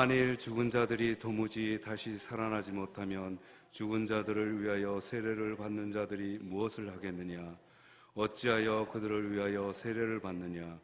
만일 죽은 자들이 도무지 다시 살아나지 못하면 죽은 자들을 위하여 세례를 받는 자들이 무엇을 하겠느냐? 어찌하여 그들을 위하여 세례를 받느냐?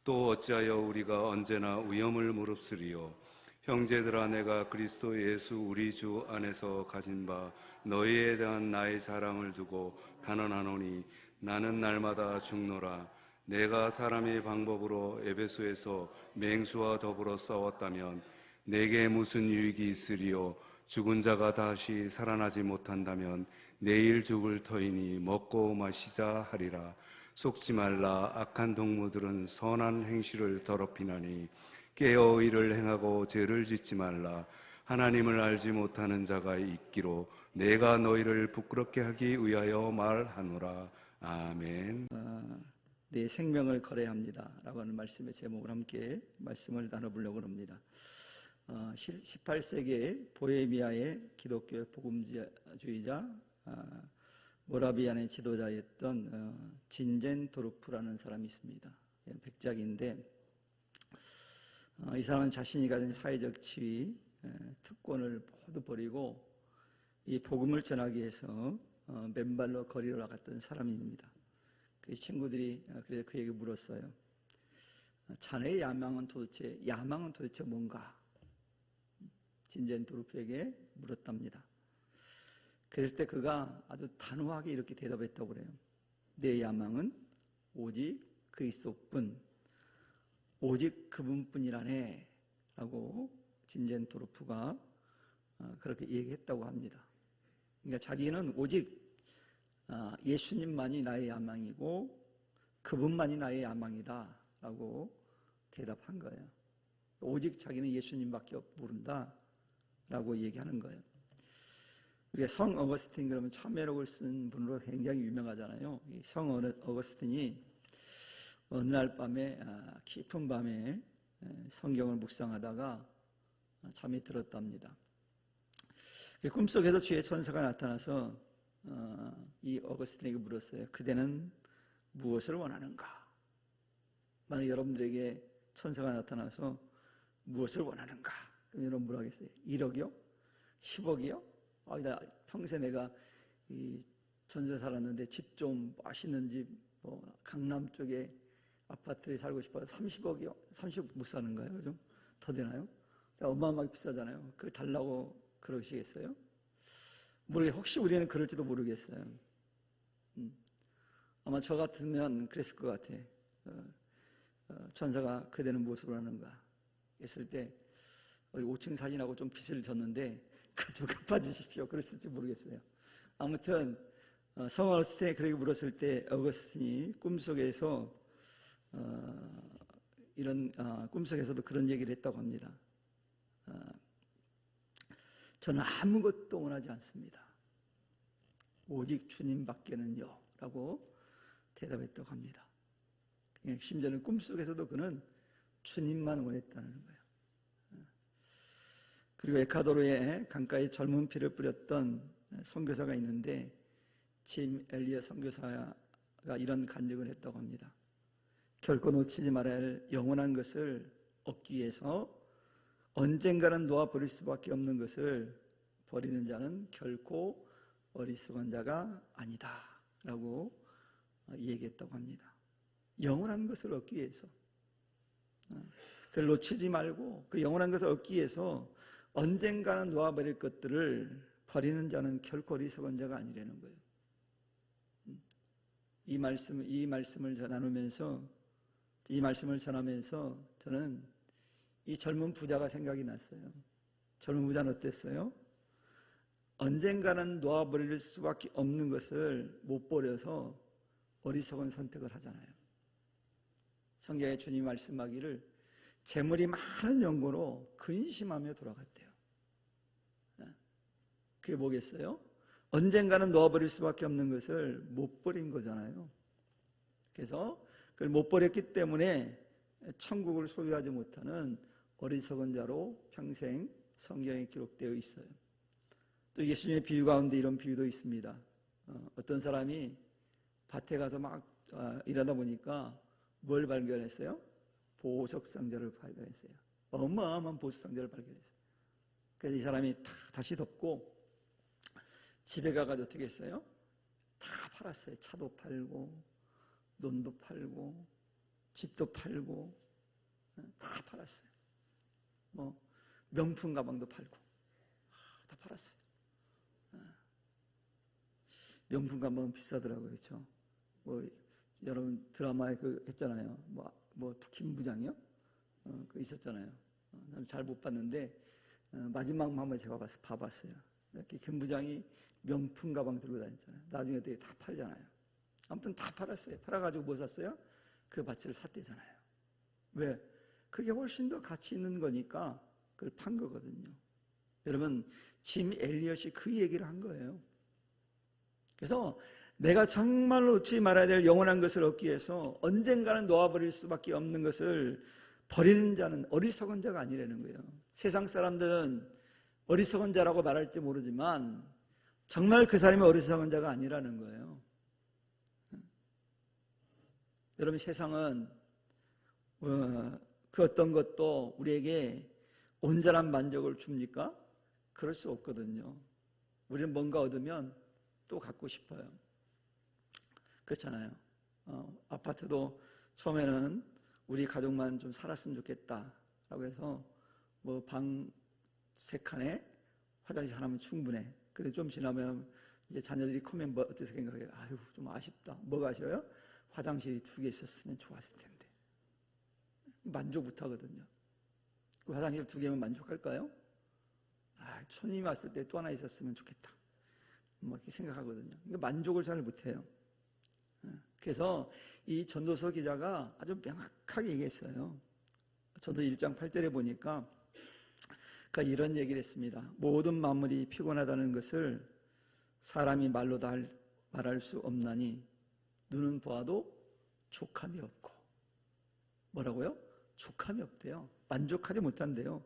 또 어찌하여 우리가 언제나 위험을 무릅쓰리요? 형제들아, 내가 그리스도 예수 우리 주 안에서 가진 바 너희에 대한 나의 사랑을 두고 단언하노니 나는 날마다 죽노라. 내가 사람의 방법으로 에베소에서 맹수와 더불어 싸웠다면 내게 무슨 유익이 있으리요? 죽은 자가 다시 살아나지 못한다면 내일 죽을 터이니 먹고 마시자 하리라. 속지 말라. 악한 동무들은 선한 행실을 더럽히나니 깨어 의를 행하고 죄를 짓지 말라. 하나님을 알지 못하는 자가 있기로 내가 너희를 부끄럽게 하기 위하여 말하노라. 아멘. 내 생명을 걸어야 합니다 라고 하는 말씀의 제목을 함께 말씀을 나눠보려고 합니다. 18세기에 보헤미아의 기독교 복음주의자 모라비안의 지도자였던 진젠도르프라는 사람이 있습니다. 백작인데 이 사람은 자신이 가진 사회적 지위, 특권을 모두 버리고 이 복음을 전하기 위해서 맨발로 거리로 나갔던 사람입니다. 그 친구들이 그래서 그에게 물었어요. 자네의 야망은 도대체 뭔가? 진젠도르프에게 물었답니다. 그럴 때 그가 아주 단호하게 이렇게 대답했다고 그래요. 내 야망은 오직 그리스도뿐, 오직 그분뿐이라네 라고 진젠도르프가 그렇게 얘기했다고 합니다. 그러니까 자기는 오직 예수님만이 나의 야망이고 그분만이 나의 야망이다 라고 대답한 거예요. 오직 자기는 예수님밖에 모른다 라고 얘기하는 거예요. 우리가 성 어거스틴 그러면 참회록을 쓴 분으로 굉장히 유명하잖아요. 이 성 어거스틴이 어느 날 밤에 깊은 밤에 성경을 묵상하다가 잠이 들었답니다. 꿈속에도 주의 천사가 나타나서 이 어거스틴에게 물었어요. 그대는 무엇을 원하는가? 만약 여러분들에게 천사가 나타나서 무엇을 원하는가? 그럼 여러분 뭐라 하겠어요? 1억이요? 10억이요? 나 평생 내가 이 전세 살았는데 집 좀 맛있는 집, 강남 쪽에 아파트에 살고 싶어서 30억이요? 30억 못 사는 거예요? 좀 더 되나요? 어마어마하게 비싸잖아요. 그거 달라고 그러시겠어요? 혹시 우리는 그럴지도 모르겠어요. 아마 저 같으면 그랬을 것 같아. 천사가 그대는 무엇을 원하는가 했을 때 5층 사진하고 좀 빚을 졌는데 그 좀 갚아주십시오. 그랬을지 모르겠어요. 아무튼 성 어거스틴이 그렇게 물었을 때 어거스틴이 꿈속에서 꿈속에서도 그런 얘기를 했다고 합니다. 저는 아무것도 원하지 않습니다. 오직 주님밖에는요 라고 대답했다고 합니다. 심지어는 꿈속에서도 그는 주님만 원했다는 거예요. 그리고 에콰도르의 강가에 젊은 피를 뿌렸던 선교사가 있는데 짐 엘리엇 선교사가 이런 간증을 했다고 합니다. 결코 놓치지 말아야 할 영원한 것을 얻기 위해서 언젠가는 놓아버릴 수밖에 없는 것을 버리는 자는 결코 어리석은 자가 아니다 라고 얘기했다고 합니다. 영원한 것을 얻기 위해서 그걸 놓치지 말고 그 영원한 것을 얻기 위해서 언젠가는 놓아버릴 것들을 버리는 자는 결코 어리석은 자가 아니라는 거예요. 이 말씀을 전하면서 저는 이 젊은 부자가 생각이 났어요. 젊은 부자는 어땠어요? 언젠가는 놓아버릴 수밖에 없는 것을 못 버려서 어리석은 선택을 하잖아요. 성경에 주님 말씀하기를 재물이 많은 연고로 근심하며 돌아갔대요. 그게 뭐겠어요? 언젠가는 놓아버릴 수밖에 없는 것을 못 버린 거잖아요. 그래서 그걸 못 버렸기 때문에 천국을 소유하지 못하는 어리석은 자로 평생 성경에 기록되어 있어요. 또 예수님의 비유 가운데 이런 비유도 있습니다. 어떤 사람이 밭에 가서 막 일하다 보니까 뭘 발견했어요? 보석 상자를 발견했어요. 어마어마한 보수상자를 발견했어요. 그래서 이 사람이 다시 덮고 집에 가가지고 어떻게 했어요? 다 팔았어요. 차도 팔고 논도 팔고 집도 팔고 다 팔았어요. 뭐 명품 가방도 팔고 다 팔았어요. 명품 가방은 비싸더라고요. 그렇죠? 뭐 여러분 드라마에 그 했잖아요. 뭐 김부장이요? 그 있었잖아요. 나는 잘 못 봤는데 마지막 한번 제가 봐봤어요. 이렇게 김부장이 명품 가방 들고 다녔잖아요. 나중에 되게 다 팔잖아요. 아무튼 다 팔았어요. 팔아가지고 뭐 샀어요? 그 밭을 샀대잖아요. 왜? 그게 훨씬 더 가치 있는 거니까 그걸 판 거거든요. 여러분, 짐 엘리엇이 그 얘기를 한 거예요. 그래서 내가 정말로 얻지 말아야 될 영원한 것을 얻기 위해서 언젠가는 놓아버릴 수밖에 없는 것을 버리는 자는 어리석은 자가 아니라는 거예요. 세상 사람들은 어리석은 자라고 말할지 모르지만 정말 그 사람이 어리석은 자가 아니라는 거예요. 여러분, 세상은 그 어떤 것도 우리에게 온전한 만족을 줍니까? 그럴 수 없거든요. 우리는 뭔가 얻으면 또 갖고 싶어요. 그렇잖아요. 아파트도 처음에는 우리 가족만 좀 살았으면 좋겠다라고 해서 뭐 방 3칸에 화장실 하나면 충분해. 근데 좀 지나면 이제 자녀들이 크면 뭐 어떻게 생각해요? 아유, 좀 아쉽다. 뭐가 아쉬워요? 화장실이 2개 있었으면 좋았을 텐데. 만족 못 하거든요. 그 화장실 2개면 만족할까요? 손님이 왔을 때 또 하나 있었으면 좋겠다. 뭐 이렇게 생각하거든요. 그러니까 만족을 잘 못해요. 그래서 이 전도서 기자가 아주 명확하게 얘기했어요. 저도 1장 8절에 보니까 그러니까 이런 얘기를 했습니다. 모든 만물이 피곤하다는 것을 사람이 말로 다 말할 수 없나니 눈은 보아도 족함이 없고. 뭐라고요? 족함이 없대요. 만족하지 못한대요.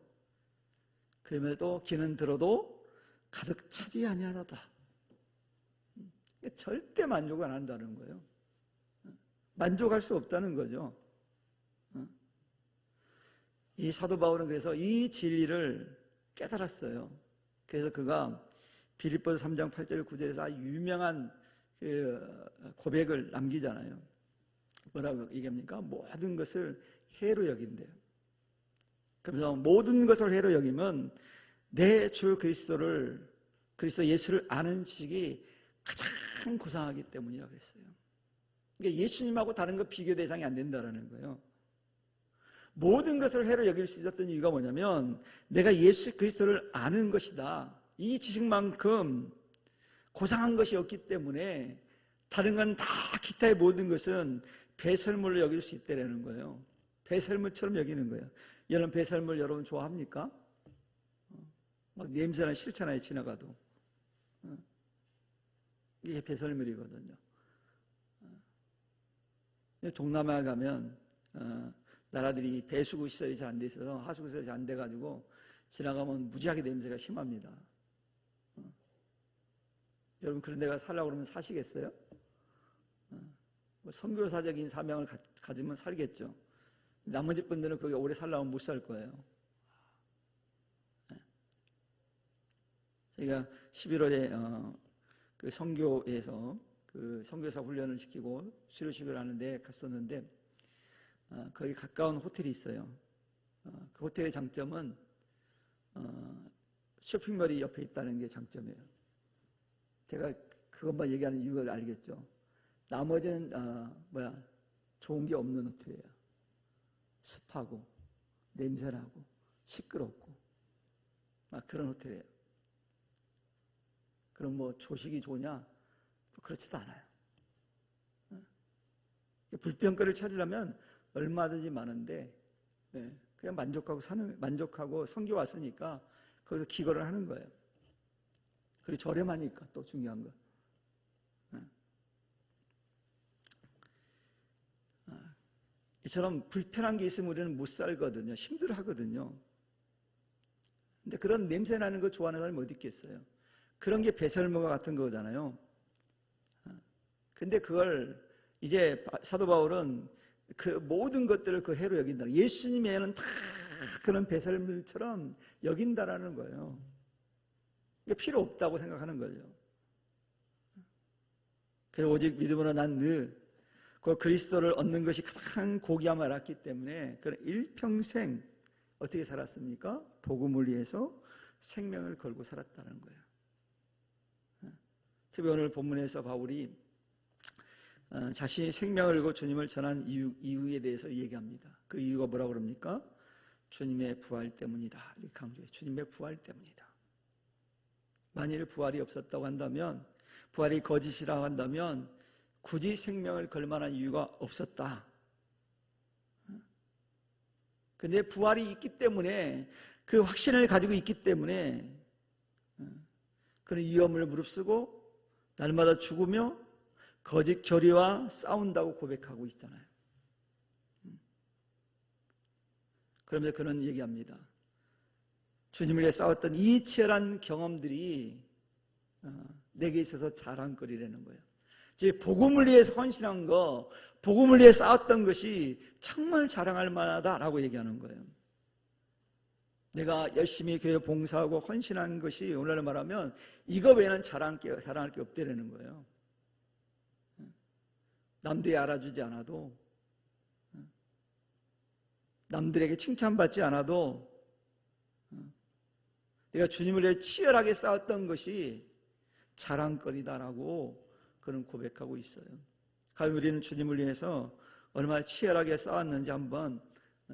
그럼에도 귀는 들어도 가득 차지 아니하다. 절대 만족을 안 한다는 거예요. 만족할 수 없다는 거죠. 이 사도 바울은 그래서 이 진리를 깨달았어요. 그래서 그가 빌립보서 3장 8절 9절에서 아주 유명한 그 고백을 남기잖아요. 뭐라고 얘기합니까? 모든 것을 해로 여긴대요. 그래서 모든 것을 해로 여기면 내 주 그리스도 예수를 아는 지식이 가장 고상하기 때문이라고 그랬어요. 그러니까 예수님하고 다른 거 비교 대상이 안 된다는 거예요. 모든 것을 해로 여길 수 있었던 이유가 뭐냐면 내가 예수 그리스도를 아는 것이다. 이 지식만큼 고상한 것이 없기 때문에 다른 건 다 기타의 모든 것은 배설물로 여길 수 있다는 거예요. 배설물처럼 여기는 거예요. 여러분 배설물 여러분 좋아합니까? 막 냄새나 싫잖아요. 지나가도. 이게 배설물이거든요. 동남아 가면 나라들이 배수구 시설이 잘 안 돼 있어서 하수구 시설이 잘 안 돼가지고 지나가면 무지하게 냄새가 심합니다. 여러분 그런 데가 살라고 그러면 사시겠어요? 뭐 선교사적인 사명을 가지면 살겠죠. 나머지 분들은 거기 오래 살려면 못 살 거예요. 제가 11월에 그 선교에서 그 선교사 훈련을 시키고 수료식을 하는데 갔었는데 거기 가까운 호텔이 있어요. 그 호텔의 장점은 쇼핑몰이 옆에 있다는 게 장점이에요. 제가 그것만 얘기하는 이유를 알겠죠. 나머지는 좋은 게 없는 호텔이에요. 습하고 냄새나고 시끄럽고 막 그런 호텔이에요. 그럼 뭐 조식이 좋냐? 또 그렇지도 않아요. 불평거리를 찾으려면 얼마든지 많은데 그냥 만족하고 선교 왔으니까 거기서 기거를 하는 거예요. 그리고 저렴하니까 또 중요한 거. 이처럼 불편한 게 있으면 우리는 못 살거든요. 힘들어하거든요. 근데 그런 냄새 나는 거 좋아하는 사람이 어디 있겠어요? 그런 게 배설물과 같은 거잖아요. 근데 그걸 이제 사도 바울은 그 모든 것들을 그 해로 여긴다. 예수님 외에는 다 그런 배설물처럼 여긴다라는 거예요. 이게 필요 없다고 생각하는 거죠. 그래서 오직 믿음으로 난 그 그리스도를 얻는 것이 가장 고귀함을 알았기 때문에 그런 일평생 어떻게 살았습니까? 복음을 위해서 생명을 걸고 살았다는 거예요. 특히 오늘 본문에서 바울이 자신이 생명을 걸고 주님을 전한 이유에 대해서 얘기합니다. 그 이유가 뭐라고 그럽니까? 주님의 부활 때문이다. 이렇게 강조해요. 주님의 부활 때문이다. 만일 부활이 없었다고 한다면, 부활이 거짓이라고 한다면 굳이 생명을 걸 만한 이유가 없었다. 근데 부활이 있기 때문에, 그 확신을 가지고 있기 때문에 그런 위험을 무릅쓰고 날마다 죽으며 거짓 교리와 싸운다고 고백하고 있잖아요. 그러면서 그는 얘기합니다. 주님을 위해 싸웠던 이 치열한 경험들이 내게 있어서 자랑거리라는 거예요. 즉 복음을 위해서 헌신한 거, 복음을 위해 싸웠던 것이 정말 자랑할 만하다라고 얘기하는 거예요. 내가 열심히 교회 봉사하고 헌신한 것이 오늘날 말하면 이거 외에는 자랑할 게 없다는 거예요. 남들이 알아주지 않아도, 남들에게 칭찬받지 않아도 내가 주님을 위해 치열하게 싸웠던 것이 자랑거리다라고 그는 고백하고 있어요. 과연 우리는 주님을 위해서 얼마나 치열하게 싸웠는지 한번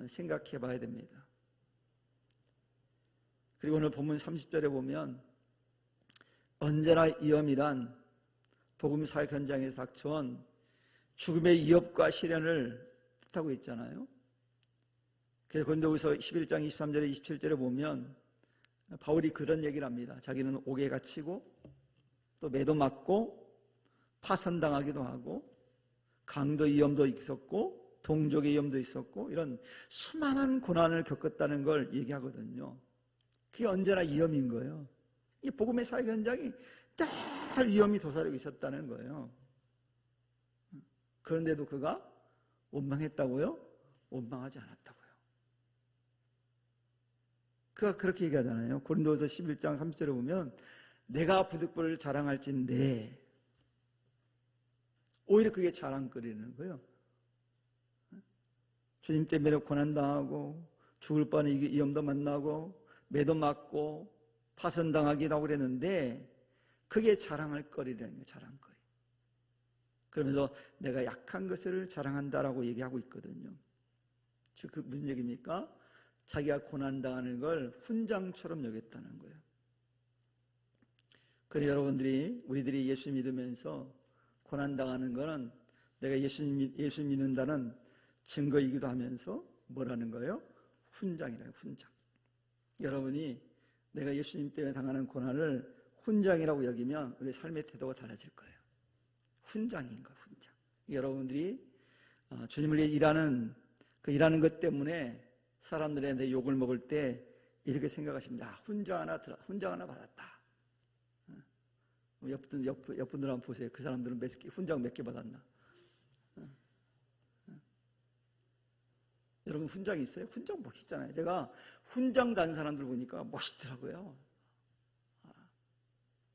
생각해 봐야 됩니다. 그리고 오늘 본문 30절에 보면 언제나 위험이란 복음 사역 현장에서 닥쳐온 죽음의 위협과 시련을 뜻하고 있잖아요. 그래서 고린도후서 11장 23절에 27절에 보면 바울이 그런 얘기를 합니다. 자기는 옥에 갇히고 또 매도 맞고 파선당하기도 하고 강도 위험도 있었고 동족의 위험도 있었고 이런 수많은 고난을 겪었다는 걸 얘기하거든요. 그게 언제나 위험인 거예요. 이 복음의 사역 현장이 늘 위험이 도사리고 있었다는 거예요. 그런데도 그가 원망했다고요? 원망하지 않았다고요. 그가 그렇게 얘기하잖아요. 고린도후서 11장 30절에 보면 내가 부득불을 자랑할진대, 오히려 그게 자랑거리는 거예요. 주님 때문에 고난당하고 죽을 뻔한 위험도 만나고 매도 맞고 파선당하기도 하고 그랬는데 그게 자랑할 거리라는 거예요. 자랑거리. 그러면서 내가 약한 것을 자랑한다라고 얘기하고 있거든요. 즉 그 무슨 얘기입니까? 자기가 고난당하는 걸 훈장처럼 여겼다는 거예요. 그래서 여러분들이, 우리들이 예수 믿으면서 고난당하는 거는 내가 예수 믿는다는 증거이기도 하면서 뭐라는 거예요? 훈장이라는 훈장. 여러분이 내가 예수님 때문에 당하는 고난을 훈장이라고 여기면 우리 삶의 태도가 달라질 거예요. 훈장인 거예요, 훈장. 여러분들이 주님을 위해 일하는 것 때문에 사람들한테 욕을 먹을 때 이렇게 생각하십니다. 훈장 하나 받았다. 옆분들 한번 보세요. 그 사람들은 훈장 몇 개 받았나? 여러분 훈장이 있어요? 훈장 멋있잖아요. 제가 훈장 단 사람들 보니까 멋있더라고요.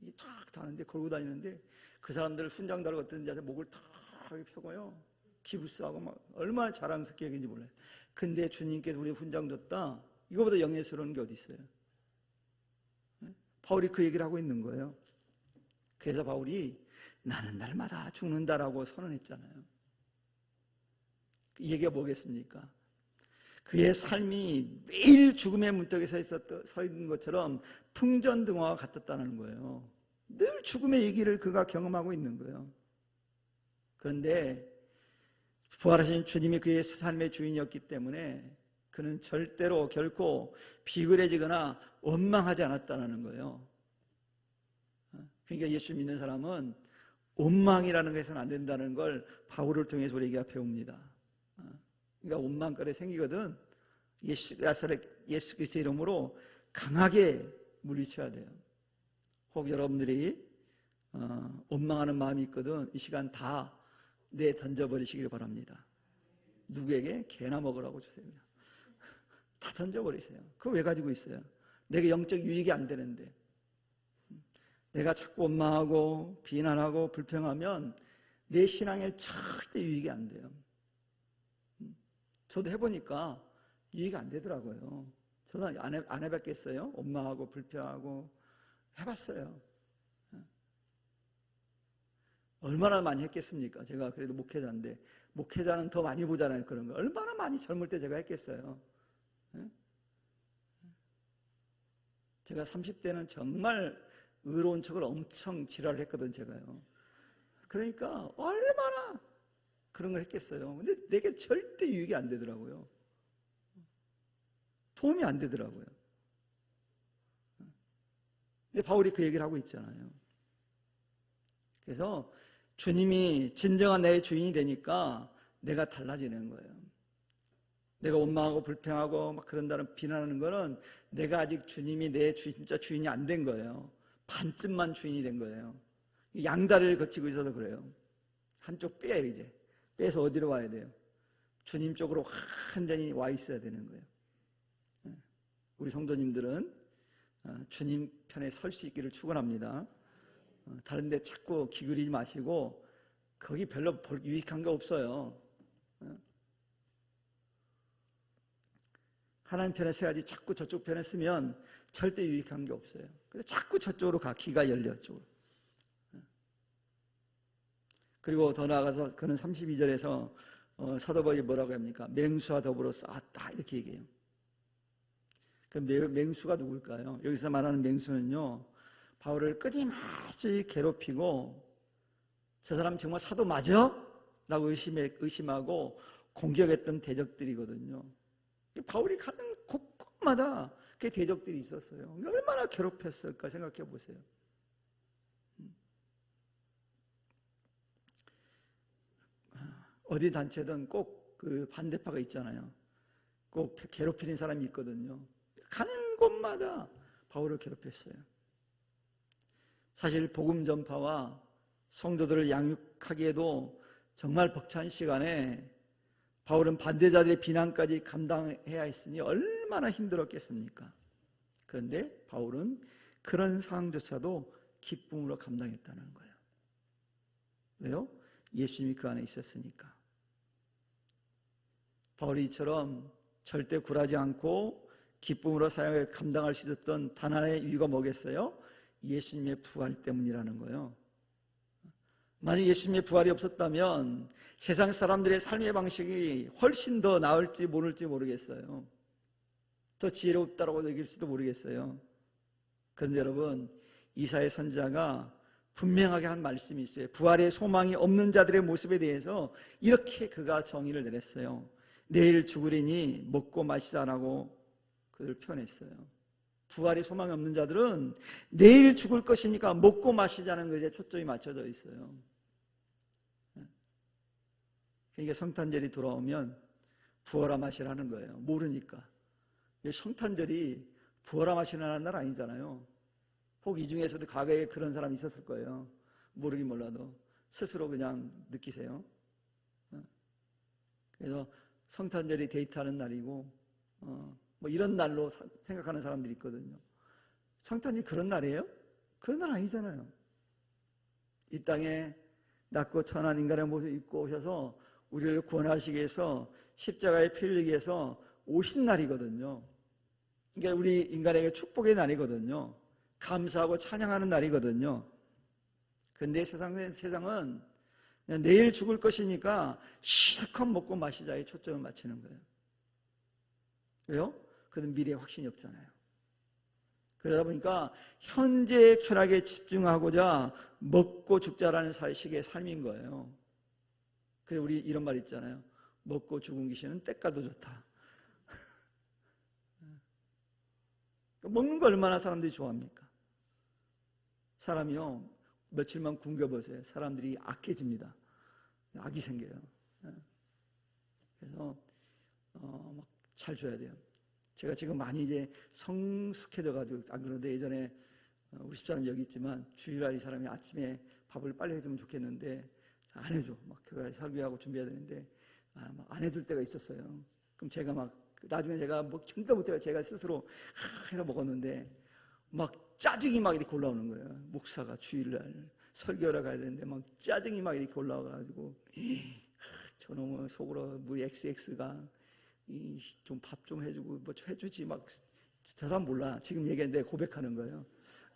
이게 쫙 다는데, 걸고 다니는데 그 사람들 훈장 달고 어떤지 아세요? 목을 탁 펴고요. 기부스하고 막 얼마나 자랑스럽게 여긴지 몰라요. 근데 주님께서 우리 훈장 줬다. 이거보다 영예스러운 게 어디 있어요? 바울이 그 얘기를 하고 있는 거예요. 그래서 바울이 나는 날마다 죽는다라고 선언했잖아요. 이 얘기가 뭐겠습니까? 그의 삶이 매일 죽음의 문턱에 서 있는 것처럼 풍전등화와 같았다는 거예요. 늘 죽음의 얘기를 그가 경험하고 있는 거예요. 그런데 부활하신 주님이 그의 삶의 주인이었기 때문에 그는 절대로 결코 비굴해지거나 원망하지 않았다는 거예요. 그러니까 예수 믿는 사람은 원망이라는 것은 안 된다는 걸 바울을 통해서 우리가 배웁니다. 그러니까 원망거리 생기거든 예수 그리스도의 이름으로 강하게 물리쳐야 돼요. 혹 여러분들이 원망하는 마음이 있거든 이 시간 다 던져버리시길 바랍니다. 누구에게? 개나 먹으라고 주세요. 다 던져버리세요. 그거 왜 가지고 있어요? 내게 영적 유익이 안 되는데. 내가 자꾸 원망하고 비난하고 불평하면 내 신앙에 절대 유익이 안 돼요. 저도 해보니까 유익이 안 되더라고요. 저도 안 해봤겠어요? 원망하고 불평하고 해봤어요. 얼마나 많이 했겠습니까? 제가 그래도 목회자인데, 목회자는 더 많이 보잖아요, 그런 거. 얼마나 많이 젊을 때 제가 했겠어요. 제가 30대는 정말 의로운 척을 엄청 지랄을 했거든, 제가요. 그러니까 얼마나 그런 걸 했겠어요. 근데 내게 절대 유익이 안 되더라고요. 도움이 안 되더라고요. 근데 바울이 그 얘기를 하고 있잖아요. 그래서 주님이 진정한 나의 주인이 되니까 내가 달라지는 거예요. 내가 원망하고 불평하고 막 그런다는 비난하는 거는 내가 아직 주님이 내 진짜 주인이 안 된 거예요. 반쯤만 주인이 된 거예요. 양다리를 거치고 있어서 그래요. 한쪽 빼요, 이제. 빼서 어디로 와야 돼요? 주님 쪽으로 완전히 와 있어야 되는 거예요. 우리 성도님들은 주님 편에 설 수 있기를 축원합니다. 다른 데 자꾸 기울이지 마시고 거기 별로 유익한 거 없어요. 하나님 편에 서야지 자꾸 저쪽 편에 쓰면 절대 유익한 게 없어요. 그래서 자꾸 저쪽으로 가, 귀가 열려 쪽으로. 그리고 더 나아가서 그는 32절에서 사도 바울이 뭐라고 합니까? 맹수와 더불어 싸웠다 이렇게 얘기해요. 그 맹수가 누굴까요? 여기서 말하는 맹수는요, 바울을 끊임없이 괴롭히고 저 사람 정말 사도 맞아? 라고 의심하고 공격했던 대적들이거든요. 바울이 가는 곳곳마다 그 대적들이 있었어요. 얼마나 괴롭혔을까 생각해 보세요. 어디 단체든 꼭 그 반대파가 있잖아요. 꼭 괴롭히는 사람이 있거든요. 가는 곳마다 바울을 괴롭혔어요. 사실 복음 전파와 성도들을 양육하기에도 정말 벅찬 시간에 바울은 반대자들의 비난까지 감당해야 했으니 얼마나 힘들었겠습니까? 그런데 바울은 그런 상황조차도 기쁨으로 감당했다는 거예요. 왜요? 예수님이 그 안에 있었으니까. 바울이 이처럼 절대 굴하지 않고 기쁨으로 사역을 감당할 수 있었던 단 하나의 이유가 뭐겠어요? 예수님의 부활 때문이라는 거예요. 만약 예수님의 부활이 없었다면 세상 사람들의 삶의 방식이 훨씬 더 나을지 모를지 모르겠어요. 더 지혜롭다고 여길지도 모르겠어요. 그런데 여러분, 이사야 선지자가 분명하게 한 말씀이 있어요. 부활의 소망이 없는 자들의 모습에 대해서 이렇게 그가 정의를 내렸어요. 내일 죽으리니 먹고 마시자라고 그를 표현했어요. 부활의 소망이 없는 자들은 내일 죽을 것이니까 먹고 마시자는 것에 초점이 맞춰져 있어요. 그러니까 성탄절이 돌아오면 부어라 마시라는 거예요. 모르니까. 성탄절이 부어라 마시라는 날 아니잖아요. 혹 이 중에서도 과거에 그런 사람이 있었을 거예요. 모르긴 몰라도 스스로 그냥 느끼세요. 그래서 성탄절이 데이트하는 날이고 뭐 이런 날로 생각하는 사람들이 있거든요. 성탄절이 그런 날이에요? 그런 날 아니잖아요. 이 땅에 낮고 천한 인간의 모습을 입고 오셔서 우리를 구원하시기 위해서 십자가에 피 흘리기 위해서 오신 날이거든요. 그러니까 우리 인간에게 축복의 날이거든요. 감사하고 찬양하는 날이거든요. 그런데 세상은 그냥 내일 죽을 것이니까 실컷 먹고 마시자에 초점을 맞추는 거예요. 왜요? 그는 미래에 확신이 없잖아요. 그러다 보니까 현재의 쾌락에 집중하고자 먹고 죽자라는 식의 삶인 거예요. 그래서 우리 이런 말 있잖아요. 먹고 죽은 귀신은 때깔도 좋다. 먹는 거 얼마나 사람들이 좋아합니까? 사람이요, 며칠만 굶겨보세요. 사람들이 악해집니다. 악이 생겨요. 그래서 막 잘 줘야 돼요. 제가 지금 많이 이제 성숙해져가지고, 안 그런데 예전에 우리 집사람 여기 있지만 주일날 이 사람이 아침에 밥을 빨리 해주면 좋겠는데 안 해줘. 막 그거 설교하고 준비해야 되는데 막 안 해줄 때가 있었어요. 그럼 제가 막 나중에 제가 뭐 힘도 못해요. 제가 스스로 해서 먹었는데 막 짜증이 막 이렇게 올라오는 거예요. 목사가 주일날 설교하러 가야 되는데 막 짜증이 막 이렇게 올라와가지고 저놈의 속으로 뭐 XX가 좀 밥 좀 해주고 뭐 해주지 막 저 사람 몰라. 지금 얘기했는데 고백하는 거예요.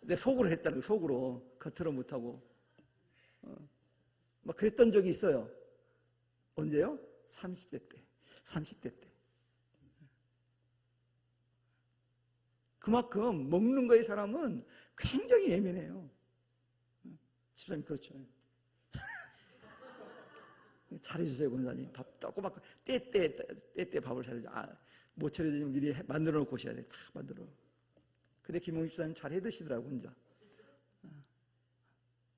근데 속으로 했다는 거, 속으로 겉으로 못하고 막 그랬던 적이 있어요. 언제요? 30대 때, 30대 때. 그만큼 먹는 거에 사람은 굉장히 예민해요. 집사님 그렇죠. 잘해주세요, 권사님. 밥 꼬박 때때 밥을 잘해줘. 못 차려주면 미리 만들어 놓고 오셔야 돼. 다 만들어. 근데 김홍희 집사님 잘 해드시더라고 혼자.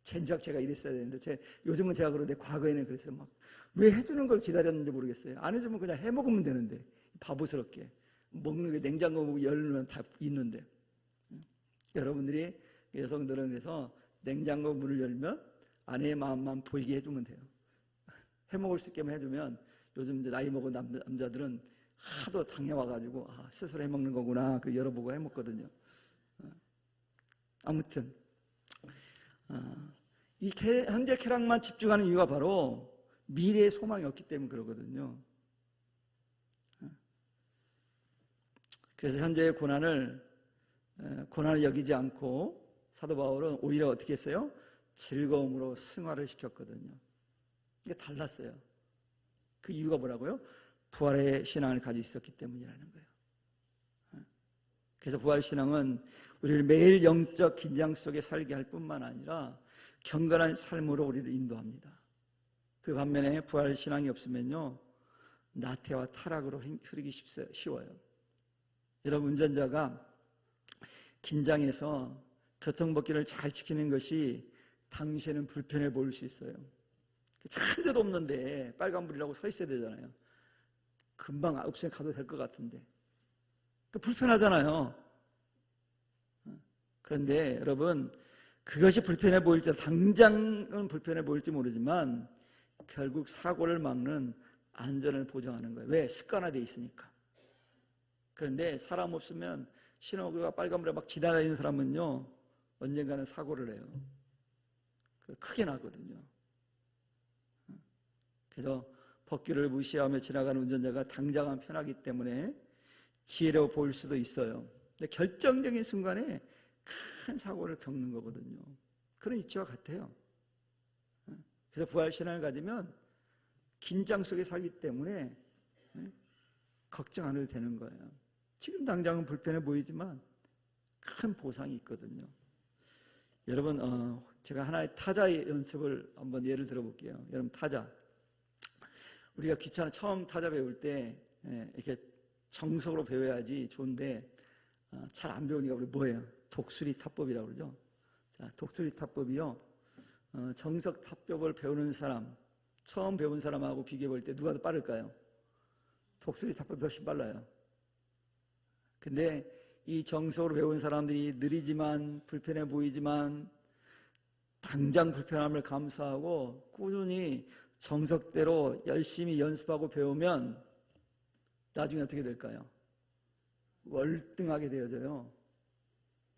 젠주학 제가 이랬어야 되는데 요즘은 제가 그러는데 과거에는 그랬어요. 막 왜 해주는 걸 기다렸는지 모르겠어요. 안 해주면 그냥 해 먹으면 되는데 바보스럽게 먹는 게 냉장고 열면 다 있는데. 여러분들이 여성들은 그래서 냉장고 문을 열면 아내의 마음만 보이게 해주면 돼요. 해 먹을 수 있게만 해주면 요즘 이제 나이 먹은 남자들은 하도 당해와가지고 스스로 해 먹는 거구나 그 열어보고 해 먹거든요. 아무튼 이 현재 쾌락만 집중하는 이유가 바로 미래의 소망이 없기 때문에 그러거든요. 그래서 현재의 고난을 여기지 않고 사도 바울은 오히려 어떻게 했어요? 즐거움으로 승화를 시켰거든요. 이게 달랐어요. 그 이유가 뭐라고요? 부활의 신앙을 가지고 있었기 때문이라는 거예요. 그래서 부활 신앙은 우리를 매일 영적 긴장 속에 살게 할 뿐만 아니라 경건한 삶으로 우리를 인도합니다. 그 반면에 부활 신앙이 없으면요 나태와 타락으로 흐르기 쉬워요. 여러분 운전자가 긴장해서 교통법규를 잘 지키는 것이 당시에는 불편해 보일 수 있어요. 한 대도 없는데 빨간불이라고 서 있어야 되잖아요. 금방 없으면 가도 될 것 같은데 불편하잖아요. 그런데 여러분 그것이 불편해 보일지 당장은 불편해 보일지 모르지만 결국 사고를 막는 안전을 보장하는 거예요. 왜? 습관화되어 있으니까. 그런데 사람 없으면 신호가 빨간불에 막 지나다니는 사람은요 언젠가는 사고를 해요. 크게 나거든요. 그래서 법규를 무시하며 지나가는 운전자가 당장은 편하기 때문에 지혜로워 보일 수도 있어요. 근데 결정적인 순간에 큰 사고를 겪는 거거든요. 그런 이치와 같아요. 그래서 부활신앙을 가지면 긴장 속에 살기 때문에 걱정 안 해도 되는 거예요. 지금 당장은 불편해 보이지만 큰 보상이 있거든요. 여러분 제가 하나의 타자 연습을 한번 예를 들어볼게요. 여러분 타자 우리가 처음 타자 배울 때 이렇게 정석으로 배워야지 좋은데 잘 안 배우니까 우리 뭐예요? 독수리 타법이라고 그러죠. 자, 독수리 타법이요. 정석 타법을 배우는 사람, 처음 배운 사람하고 비교해 볼 때 누가 더 빠를까요? 독수리 타법이 훨씬 빨라요. 근데 이 정석으로 배운 사람들이 느리지만 불편해 보이지만 당장 불편함을 감수하고 꾸준히 정석대로 열심히 연습하고 배우면 나중에 어떻게 될까요? 월등하게 되어져요.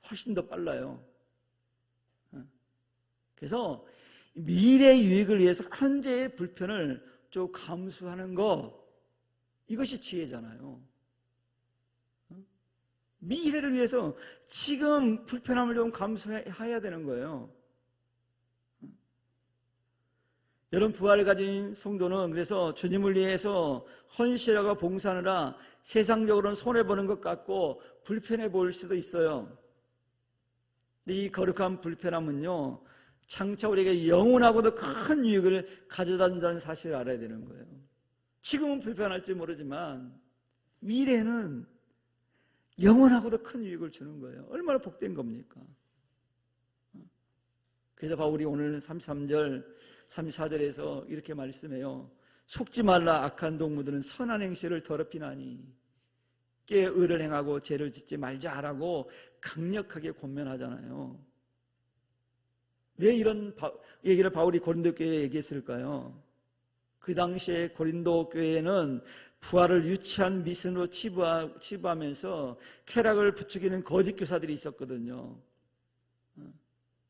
훨씬 더 빨라요. 그래서 미래의 유익을 위해서 현재의 불편을 좀 감수하는 거 이것이 지혜잖아요. 미래를 위해서 지금 불편함을 좀 감수해야 되는 거예요. 여러분 부활을 가진 성도는 그래서 주님을 위해서 헌신하고 봉사하느라 세상적으로는 손해보는 것 같고 불편해 보일 수도 있어요. 근데 이 거룩한 불편함은요 장차 우리에게 영원하고도 큰 유익을 가져다 준다는 사실을 알아야 되는 거예요. 지금은 불편할지 모르지만 미래는 영원하고도 큰 유익을 주는 거예요. 얼마나 복된 겁니까? 그래서 바울이 오늘 33절 34절에서 이렇게 말씀해요. 속지 말라. 악한 동무들은 선한 행실을 더럽히나니 깨 의를 행하고 죄를 짓지 말자라고 강력하게 권면하잖아요. 왜 이런 얘기를 바울이 고린도 교회에 얘기했을까요? 그 당시에 고린도 교회에는 부활을 유치한 미신으로 치부하면서 쾌락을 부추기는 거짓 교사들이 있었거든요.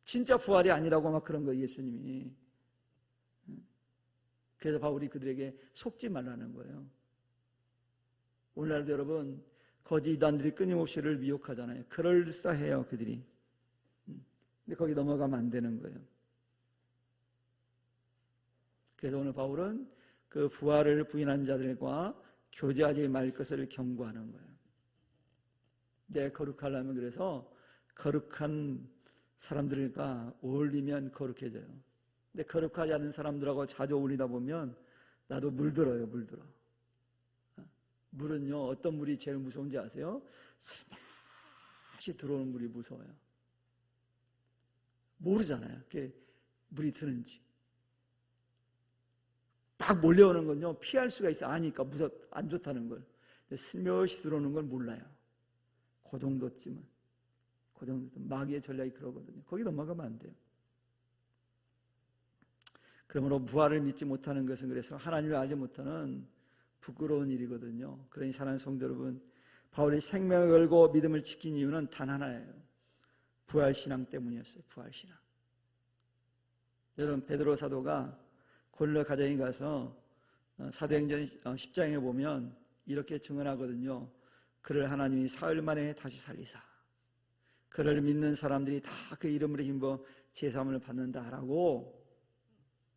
진짜 부활이 아니라고 막 그런 거예요, 예수님이. 그래서 바울이 그들에게 속지 말라는 거예요. 오늘날도 여러분, 거짓 이단들이 끊임없이 를 미혹하잖아요. 그럴싸해요, 그들이. 근데 거기 넘어가면 안 되는 거예요. 그래서 오늘 바울은 그 부활을 부인한 자들과 교제하지 말 것을 경고하는 거예요. 내 거룩하려면 그래서 거룩한 사람들과 어울리면 거룩해져요. 근데 거룩하지 않은 사람들하고 자주 어울리다 보면 나도 물들어요, 물들어. 물은요, 어떤 물이 제일 무서운지 아세요? 슬며시 들어오는 물이 무서워요. 모르잖아요, 그게 물이 드는지. 막 몰려오는 건요, 피할 수가 있어. 아니까 안 좋다는 걸. 슬며시 들어오는 걸 몰라요. 그 정도쯤은. 그 정도쯤은. 마귀의 전략이 그러거든요. 거기 넘어가면 안 돼요. 그러므로 부활을 믿지 못하는 것은 그래서 하나님을 알지 못하는 부끄러운 일이거든요. 그러니 사랑하는 성도 여러분, 바울이 생명을 걸고 믿음을 지킨 이유는 단 하나예요. 부활신앙 때문이었어요. 부활신앙. 여러분, 베드로 사도가 고릴라 가정에 가서 사도행전 10장에 보면 이렇게 증언하거든요. 그를 하나님이 사흘 만에 다시 살리사 그를 믿는 사람들이 다 그 이름으로 힘입어 제사함을 받는다라고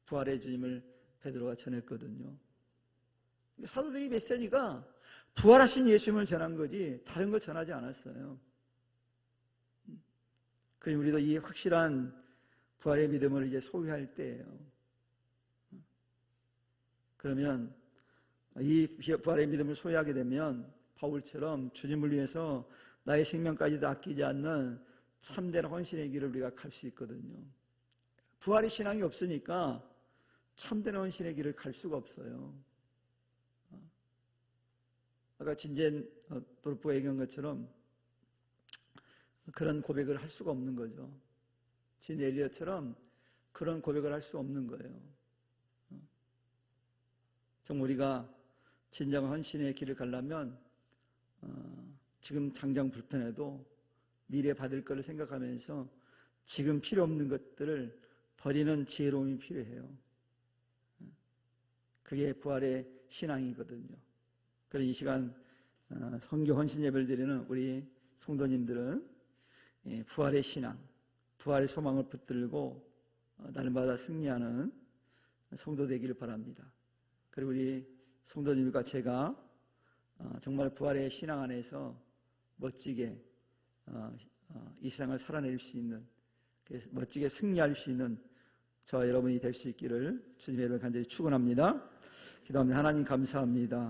부활의 주님을 베드로가 전했거든요. 사도들의 메시지가 부활하신 예수님을 전한 거지 다른 걸 전하지 않았어요. 그럼 우리도 이 확실한 부활의 믿음을 이제 소유할 때예요. 그러면 이 부활의 믿음을 소유하게 되면 바울처럼 주님을 위해서 나의 생명까지도 아끼지 않는 참된 헌신의 길을 우리가 갈 수 있거든요. 부활의 신앙이 없으니까 참된 헌신의 길을 갈 수가 없어요. 아까 진젠 도르프가 얘기한 것처럼 그런 고백을 할 수가 없는 거죠. 진 엘리엇처럼 그런 고백을 할 수 없는 거예요. 정말 우리가 진정한 헌신의 길을 가려면 지금 당장 불편해도 미래 받을 것을 생각하면서 지금 필요 없는 것들을 버리는 지혜로움이 필요해요. 그게 부활의 신앙이거든요. 그래서 이 시간 선교 헌신 예배를 드리는 우리 성도님들은 부활의 신앙, 부활의 소망을 붙들고 날마다 승리하는 성도 되기를 바랍니다. 그리고 우리 성도님과 제가 정말 부활의 신앙 안에서 멋지게 이 세상을 살아낼 수 있는, 멋지게 승리할 수 있는 저와 여러분이 될 수 있기를 주님의 이름으로 간절히 축원합니다. 기도합니다. 하나님 감사합니다.